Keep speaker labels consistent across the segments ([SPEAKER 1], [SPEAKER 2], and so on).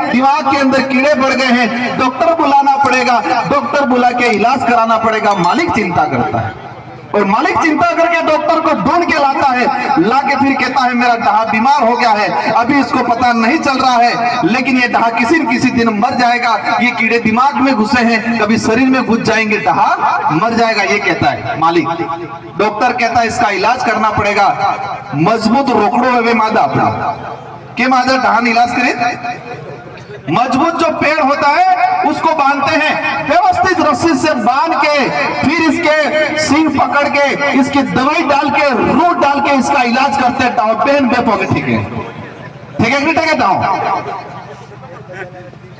[SPEAKER 1] दिमाग के अंदर कीड़े बढ़ गए हैं, डॉक्टर बुलाना पड़ेगा, डॉक्टर बुला के इलाज कराना पड़ेगा। मालिक चिंता करता है और मालिक चिंता करके डॉक्टर को ढूंढ के लाता है, लाके फिर कहता है मेरा डहा बीमार हो गया है, अभी इसको पता नहीं चल रहा है, लेकिन ये डहा किसी न किसी दिन मर जाएगा। ये कीड़े दिमाग में घुसे हैं, कभी शरीर में घुस जाएंगे, डहा मर जाएगा, ये कहता है मालिक। डॉक्टर कहता है इसका इलाज करना पड़ेगा, मजबूत रोकड़ो है मादा अपना के मादा डहान इलाज करे। मजबूत जो पेड़ होता है उसको बांधते हैं, व्यवस्थित रस्सी से बांध के फिर इसके सींग पकड़ के इसकी दवाई डाल के रूट डाल के इसका इलाज करते हैं। पेन बेपोगे, ठीक है नहीं ठीक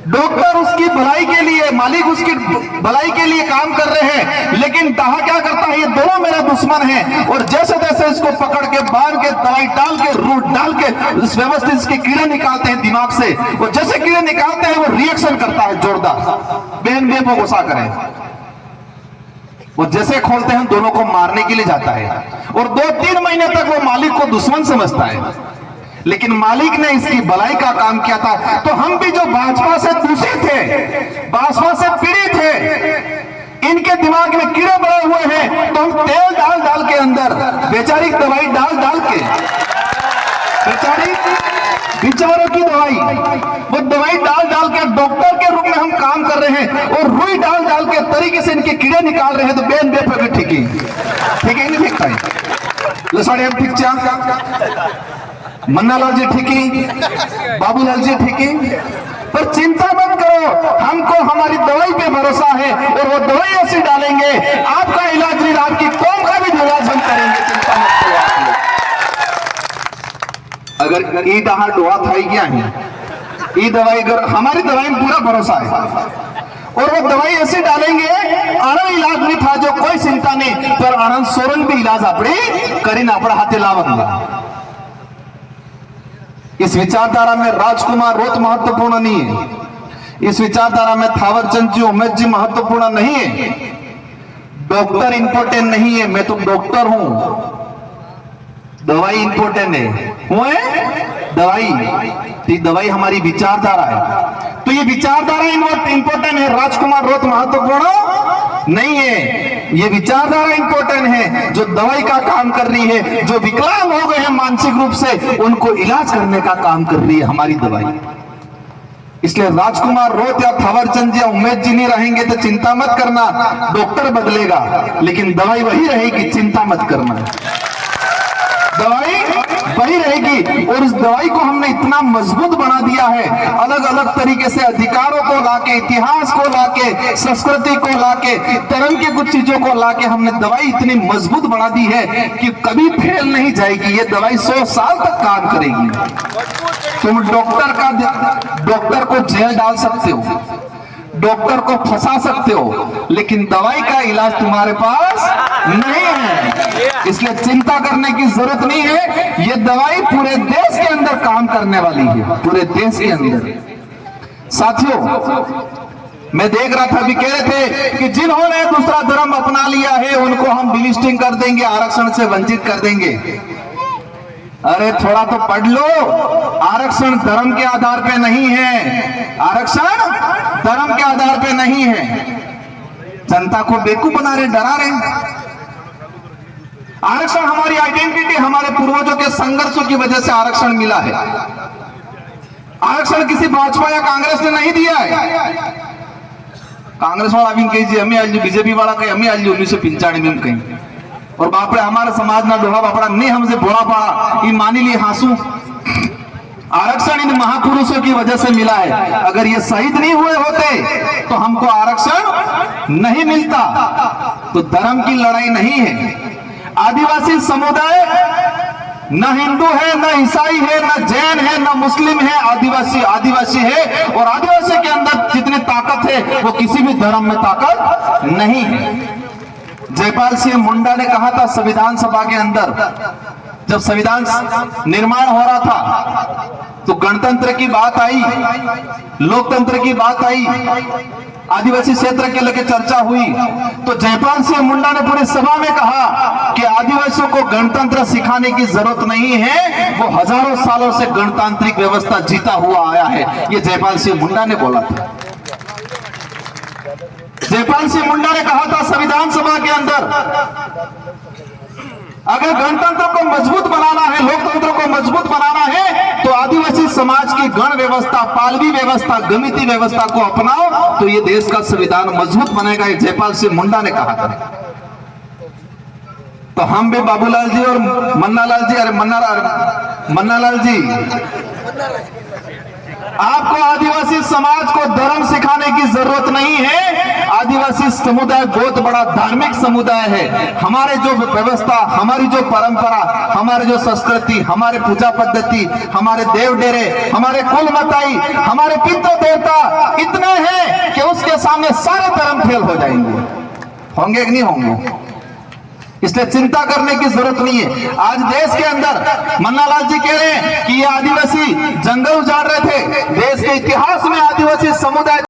[SPEAKER 1] डॉक्टर उसकी भलाई के लिए, मालिक उसकी भलाई के लिए काम कर रहे हैं, लेकिन डहा क्या करता है, ये दोनों मेरे दुश्मन हैं और जैसे तैसे इसको पकड़ के बांध के दवाई डाल के रूट डाल के इस व्यवस्थित इसके कीड़े निकालते हैं दिमाग से। और जैसे कीड़े निकालते हैं वो रिएक्शन करता है जोरदार, बहन बेपो गुस्सा करें, वो जैसे खोलते हैं दोनों को मारने के लिए जाता है और 2-3 महीने तक वो मालिक को दुश्मन समझता है, लेकिन मालिक ने इसकी भलाई का काम किया था। तो हम भी जो भाजपा से दूषित थे, भाजपा से पीड़ित थे, इनके दिमाग में कीड़े पड़े हुए हैं, तो हम तेल डाल डाल के अंदर बेचारी दवाई डाल डाल के, बेचारी बेचारों की दवाई, वो दवाई डाल डाल के डॉक्टर के रूप में हम काम कर रहे हैं और रुई डाल डाल के तरीके से इनके कीड़े निकाल रहे हैं। तो बेन बेपर ठीक है नहीं देखता है लसाड़े हम ठीक चा मन्नालाल जी ठीकी, बाबूलाल जी ठीकी, पर चिंता मत करो, हमको हमारी दवाई पे भरोसा है और वो दवाई ऐसी डालेंगे आपका इलाज नहीं, आपकी कौम का भी इलाज हम करेंगे, चिंता मत करो। अगर ई डहा डोआ था क्या है, ई दवाई अगर हमारी दवाई में पूरा भरोसा है और वो दवाई ऐसी डालेंगे, आनंद इलाज नहीं था जो कोई चिंता नहीं, पर आनंद सोरन भी इलाज अपने करीना अपना हाथे लावंगा। इस विचारधारा में राजकुमार रोत महत्वपूर्ण नहीं है, इस विचारधारा में थावरचंद जी उमेश जी महत्वपूर्ण नहीं है, डॉक्टर इंपॉर्टेंट नहीं है, मैं तो डॉक्टर हूं, दवाई इंपॉर्टेंट है दवाई, तो दवाई हमारी विचारधारा है, तो ये विचारधारा इंपॉर्टेंट है, राजकुमार रोत महत्वपूर्ण नहीं है, ये विचारधारा इंपॉर्टेंट है जो दवाई का काम कर रही है। जो विकलांग हो गए हैं मानसिक रूप से उनको इलाज करने का काम कर रही है हमारी दवाई। इसलिए राजकुमार रोत या थावरचंद जी या उमेश जी नहीं रहेंगे तो चिंता मत करना, डॉक्टर बदलेगा लेकिन दवाई वही रहेगी, चिंता मत करना, दवाई वही रहेगी। और इस दवाई को हमने इतना मजबूत बना दिया है, अलग अलग तरीके से अधिकारों को लाके, इतिहास को लाके, संस्कृति को लाके, धर्म की कुछ चीजों को लाके हमने दवाई इतनी मजबूत बना दी है कि कभी फेल नहीं जाएगी। ये दवाई 100 साल तक काम करेगी। तुम डॉक्टर को जेल डाल सकते हो, डॉक्टर को फंसा सकते हो, लेकिन दवाई का इलाज तुम्हारे पास नहीं है, इसलिए चिंता करने की जरूरत नहीं है। ये दवाई पूरे देश के अंदर काम करने वाली है, पूरे देश के अंदर। साथियों, मैं देख रहा था, अभी कह रहे थे कि जिन्होंने दूसरा धर्म अपना लिया है उनको हम डिलिस्टिंग कर देंगे, आरक्षण से वंचित कर देंगे। अरे थोड़ा तो पढ़ लो, आरक्षण धर्म के आधार पे नहीं है, आरक्षण धर्म के आधार पे नहीं है। जनता को बेवकूफ बना रहे, डरा रहे। आरक्षण हमारी आइडेंटिटी, हमारे पूर्वजों के संघर्षों की वजह से आरक्षण मिला है। आरक्षण किसी भाजपा या कांग्रेस ने नहीं दिया है। कांग्रेस वाला भी कही हमें आज, बीजेपी वाला कहीं हमें आज 1995 में कहीं, और बापड़े हमारे समाज ना डोहा बापड़ा नहीं हमसे बोला पड़ा, ये मानी ली हासू। आरक्षण इन महापुरुषों की वजह से मिला है, अगर ये शहीद नहीं हुए होते तो हमको आरक्षण नहीं मिलता। तो धर्म की लड़ाई नहीं है। आदिवासी समुदाय न हिंदू है, न ईसाई है, न जैन है, न मुस्लिम है, आदिवासी आदिवासी है। और आदिवासी के अंदर जितनी ताकत है वो किसी भी धर्म में ताकत नहीं है। जयपाल सिंह मुंडा ने कहा था संविधान सभा के अंदर, जब संविधान निर्माण हो रहा था तो गणतंत्र की बात आई, लोकतंत्र की बात आई, आदिवासी क्षेत्र के लेकर चर्चा हुई तो जयपाल सिंह मुंडा ने पूरी सभा में कहा कि आदिवासियों को गणतंत्र सिखाने की जरूरत नहीं है, वो हजारों सालों से गणतांत्रिक व्यवस्था जीता हुआ आया है। ये जयपाल सिंह मुंडा ने बोला था। जयपाल सिंह मुंडा ने कहा था संविधान सभा के अंदर, अगर गणतंत्र को मजबूत बनाना है, लोकतंत्र को मजबूत बनाना है, तो आदिवासी समाज की गण व्यवस्था, पालवी व्यवस्था, गमिति व्यवस्था को अपनाओ तो ये देश का संविधान मजबूत बनेगा। ये जयपाल सिंह मुंडा ने कहा था। तो हम भी बाबूलाल जी और मन्नालाल जी, अरे मन्नालाल जी, आपको आदिवासी समाज को धर्म सिखाने की जरूरत नहीं है। आदिवासी समुदाय बहुत बड़ा धार्मिक समुदाय है। हमारे जो व्यवस्था, हमारी जो परंपरा, हमारे जो संस्कृति, हमारे पूजा पद्धति, हमारे देव डेरे, हमारे कुल मताई, हमारे पितृ देवता इतने हैं कि उसके सामने सारे धर्म फेल हो जाएंगे। होंगे कि नहीं होंगे? इसलिए चिंता करने की जरूरत नहीं है। आज देश के अंदर मन्नालाल जी कह रहे हैं कि ये आदिवासी जंगल उजाड़ रहे थे। देश के इतिहास में आदिवासी समुदाय